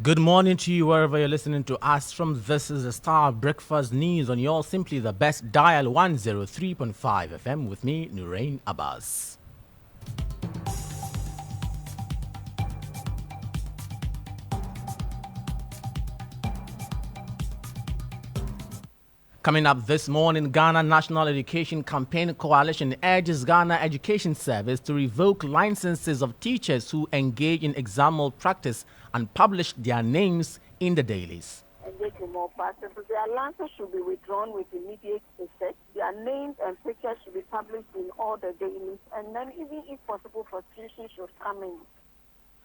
Good morning to you wherever you're listening to us from. This is the Star Breakfast News on your Simply the Best dial 103.5 FM with me, Nurein Abass. Coming up this morning, Ghana National Education Campaign Coalition urges Ghana Education Service to revoke licenses of teachers who engage in exam malpractice and publish their names in the dailies. Engage in more practices. Their licenses should be withdrawn with immediate effect. Their names and pictures should be published in all the dailies, and then even if possible, frustration should come in.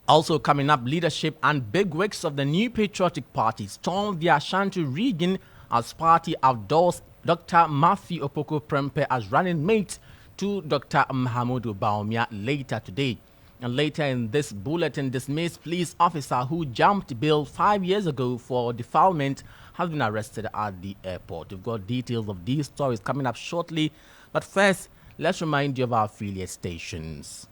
Also coming up, leadership and bigwigs of the New Patriotic Party stormed the Ashanti region as party outdoors Dr. Matthew Opoko Prempe as running mate to Dr. Mahamudu Baumia later today. And later in this bulletin, dismissed police officer who jumped bail 5 years ago for defilement has been arrested at the airport. We've got details of these stories coming up shortly. But first, let's remind you of our affiliate stations.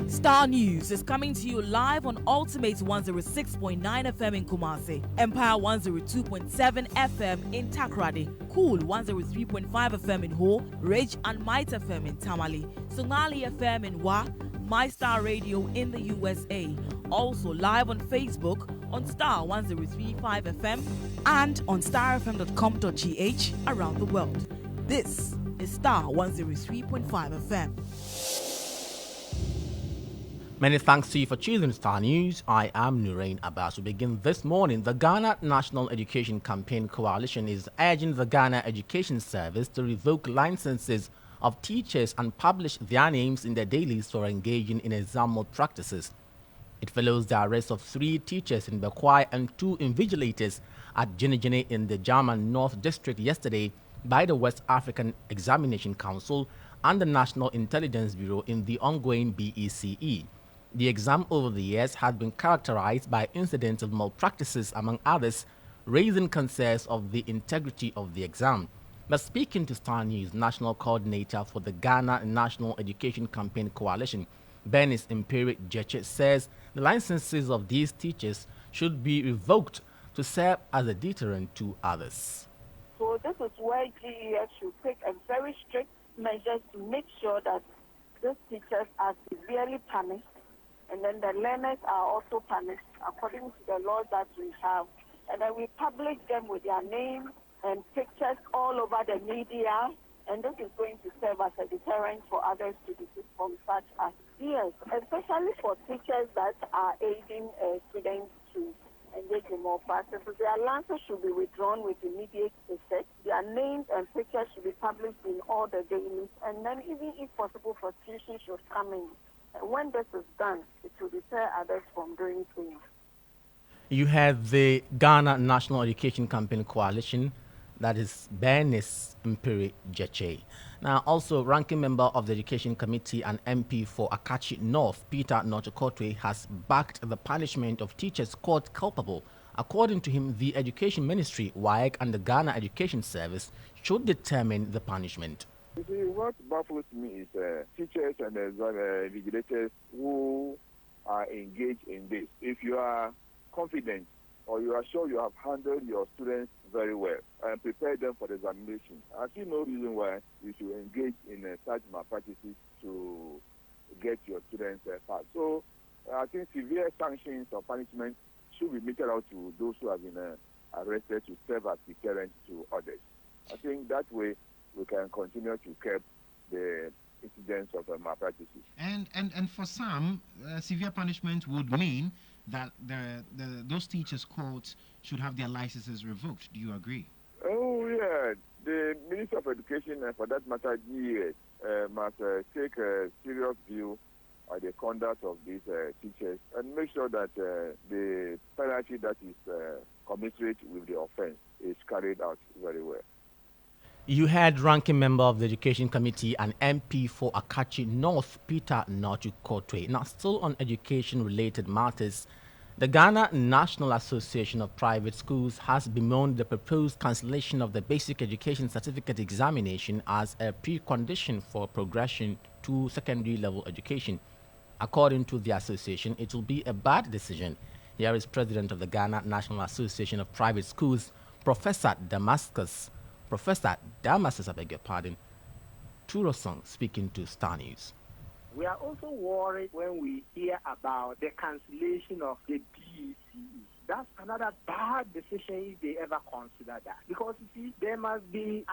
Star News is coming to you live on Ultimate 106.9 FM in Kumasi, Empire 102.7 FM in Takrady, Cool 103.5 FM in Ho, Rage and Might FM in Tamale, Somali FM in Wa, My Star Radio in the USA. Also live on Facebook on Star 103.5 FM and on starfm.com.gh around the world. This is Star 103.5 FM. Many thanks to you for choosing Star News. I am Nurein Abass. We begin this morning. The Ghana National Education Campaign Coalition is urging the Ghana Education Service to revoke licenses of teachers and publish their names in their dailies for engaging in exam malpractices. It follows the arrest of 3 teachers in Bekwai and 2 invigilators at Jinijini in the German North District yesterday by the West African Examination Council and the National Intelligence Bureau in the ongoing BECE. The exam over the years had been characterized by incidents of malpractices, among others, raising concerns of the integrity of the exam. But speaking to Star News, National Coordinator for the Ghana National Education Campaign Coalition, Bernice Imperi Jeche, says the licenses of these teachers should be revoked to serve as a deterrent to others. So this is where GES should take a very strict measures to make sure that these teachers are severely punished, and then the learners are also punished according to the laws that we have. And then we publish them with their names and pictures all over the media, and this is going to serve as a deterrent for others to desist from such acts. Yes, especially for teachers that are aiding students to engage in more practices. Their licenses should be withdrawn with immediate effect. Their names and pictures should be published in all the dailies, and then even if possible, frustration should come in. And when this is done, it will deter others from doing things. You have the Ghana National Education Campaign Coalition, that is Bernice Imperi Jeche. Now, also, ranking member of the Education Committee and MP for Akachi North, Peter Notukotwe, has backed the punishment of teachers caught culpable. According to him, the Education Ministry, WAEC, and the Ghana Education Service should determine the punishment. You see, what baffles me is teachers and vigilators who are engaged in this. If you are confident or you are sure you have handled your students very well and prepared them for the examination, I see no reason why you should engage in such malpractices to get your students passed. So I think severe sanctions or punishment should be meted out to those who have been arrested to serve as deterrent to others. I think that way we can continue to curb the incidents of malpractices. And for some, severe punishment would mean that those teachers' courts should have their licenses revoked. Do you agree? Oh, yeah. The Minister of Education, and for that matter, GES, must take a serious view on the conduct of these teachers and make sure that the penalty that is commensurate with the offense is carried out very well. You had ranking member of the Education Committee and MP for Akachi North, Peter Notukotwe. Now, still on education-related matters, the Ghana National Association of Private Schools has bemoaned the proposed cancellation of the Basic Education Certificate examination as a precondition for progression to secondary level education. According to the association, it will be a bad decision. Here is President of the Ghana National Association of Private Schools, Professor Damasus, I beg your pardon, Turosong, speaking to Starr News. We are also worried when we hear about the cancellation of the DCE. That's another bad decision if they ever consider that. Because you see, there must be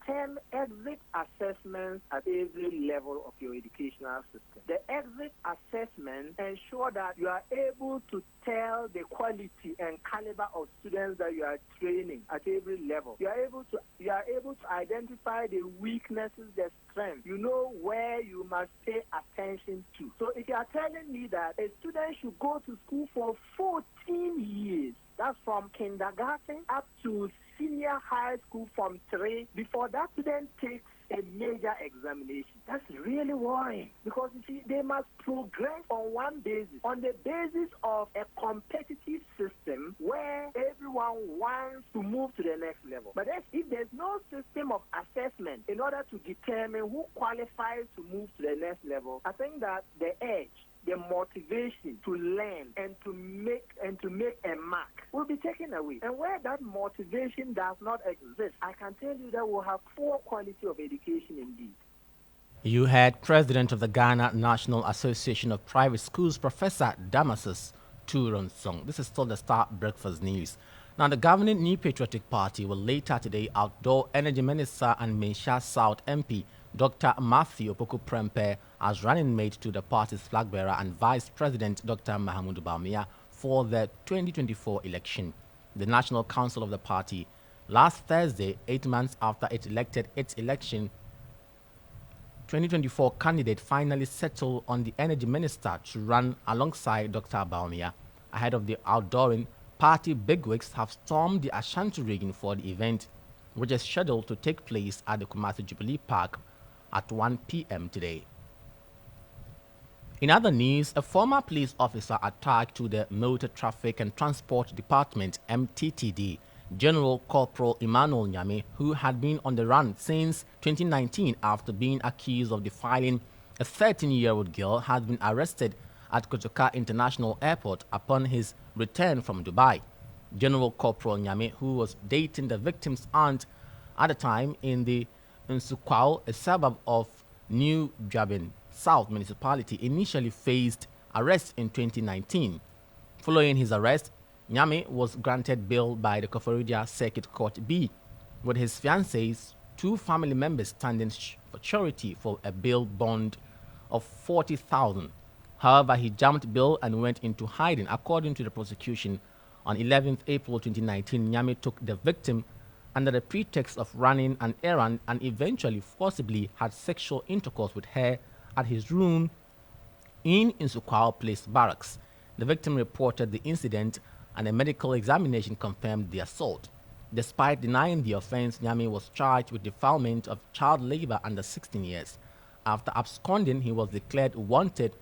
10 exit assessments at every level of your educational system. The exit assessment ensure that you are able to tell the quality and caliber of students that you are training at every level. You are able to identify the weaknesses, the strengths. You know where you must pay attention to. So if you are telling me that a student should go to school for 14 years, that's from kindergarten up to senior high school from 3, before that student takes a major examination. That's really worrying, because you see, they must progress on one basis, on the basis of a competitive system where everyone wants to move to the next level. But if there's no system of assessment in order to determine who qualifies to move to the next level, I think that the edge, the motivation to learn and to make a mark will be taken away. And where that motivation does not exist, I can tell you that we'll have poor quality of education indeed. You heard President of the Ghana National Association of Private Schools, Professor Damasus Turosong. This is still the Starr Breakfast News. Now, the governing New Patriotic Party will later today outdoor Energy Minister and Mensah South MP Dr. Matthew Opoku Prempeh as running mate to the party's flag bearer and Vice President Dr. Mahamudu Bawumia for the 2024 election. The National Council of the party last Thursday, 8 months after it elected its election 2024 candidate, finally settled on the energy minister to run alongside Dr. Bawumia. Ahead of the outdooring, party bigwigs have stormed the Ashanti region for the event, which is scheduled to take place at the Kumasi Jubilee Park at 1 p.m. today. In other news, a former police officer attacked to the Motor Traffic and Transport Department (MTTD), General Corporal Emmanuel Nyame, who had been on the run since 2019 after being accused of defiling a 13-year-old girl, has been arrested at Kotoka International Airport upon his return from Dubai. General Corporal Nyame, who was dating the victim's aunt at the time in the Nsukwao, a suburb of New Jabin South Municipality, initially faced arrest in 2019. Following his arrest, Nyame was granted bail by the Koforidua Circuit Court B, with his fiancés, 2 family members standing for surety for a bail bond of 40,000. However, he jumped bail and went into hiding. According to the prosecution, on 11th April 2019, Nyame took the victim under the pretext of running an errand and eventually forcibly had sexual intercourse with her at his room in Nsukwao Place Barracks. The victim reported the incident and a medical examination confirmed the assault. Despite denying the offense, Nyame was charged with defilement of child labor under 16 years. After absconding, he was declared wanted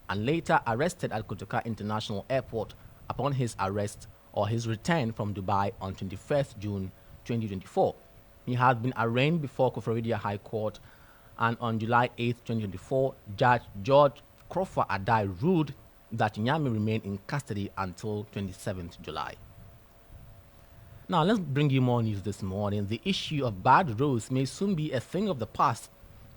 and later arrested at Kotoka International Airport upon his arrest or his return from Dubai on 21st June 2024. He had been arraigned before Koforidua High Court, and on July 8, 2024, Judge George Crawford Adai ruled that Nyame remained in custody until 27th July. Now, let's bring you more news this morning. The issue of bad roads may soon be a thing of the past,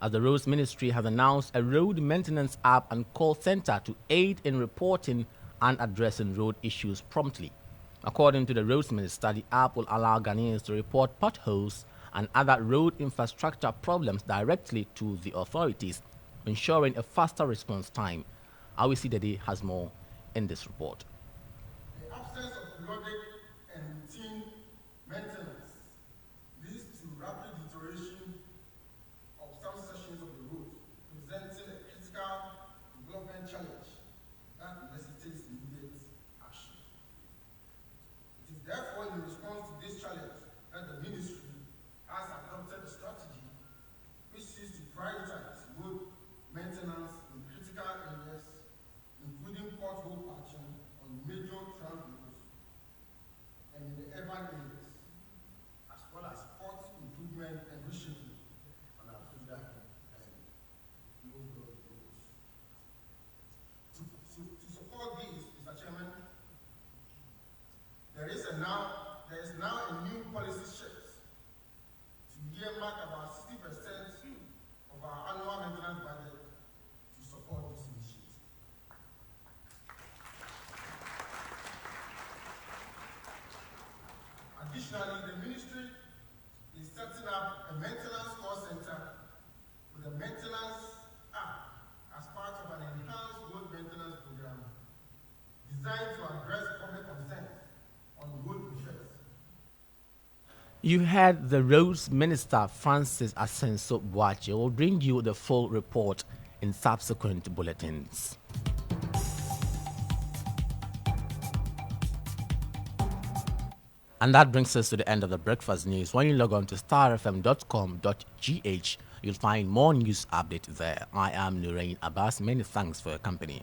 as the Roads Ministry has announced a road maintenance app and call center to aid in reporting and addressing road issues promptly. According to the Roads Minister, the app will allow Ghanaians to report potholes and other road infrastructure problems directly to the authorities, ensuring a faster response time. Awisi Dede has more in this report. The absence of periodic and routine maintenance leads to rapid deterioration of some sections of the road, presenting a critical development challenge that necessitates immediate action. It is therefore in response to this challenge that the ministry has adopted a strategy which seeks to prioritize road maintenance in critical areas, including pothole patching on major transit roads and in the urban areas, there is now a new policy shift to earmark about 60% of our annual maintenance budget to support this initiative. Additionally, the ministry is setting up a maintenance call center with a maintenance app as part of an enhanced road maintenance program designed to address public concerns on road repairs. You heard the Roads Minister Francis Asenso Boache will bring you the full report in subsequent bulletins. And that brings us to the end of the breakfast news. When you log on to starfm.com.gh, you'll find more news updates there. I am Nurein Abass. Many thanks for your company.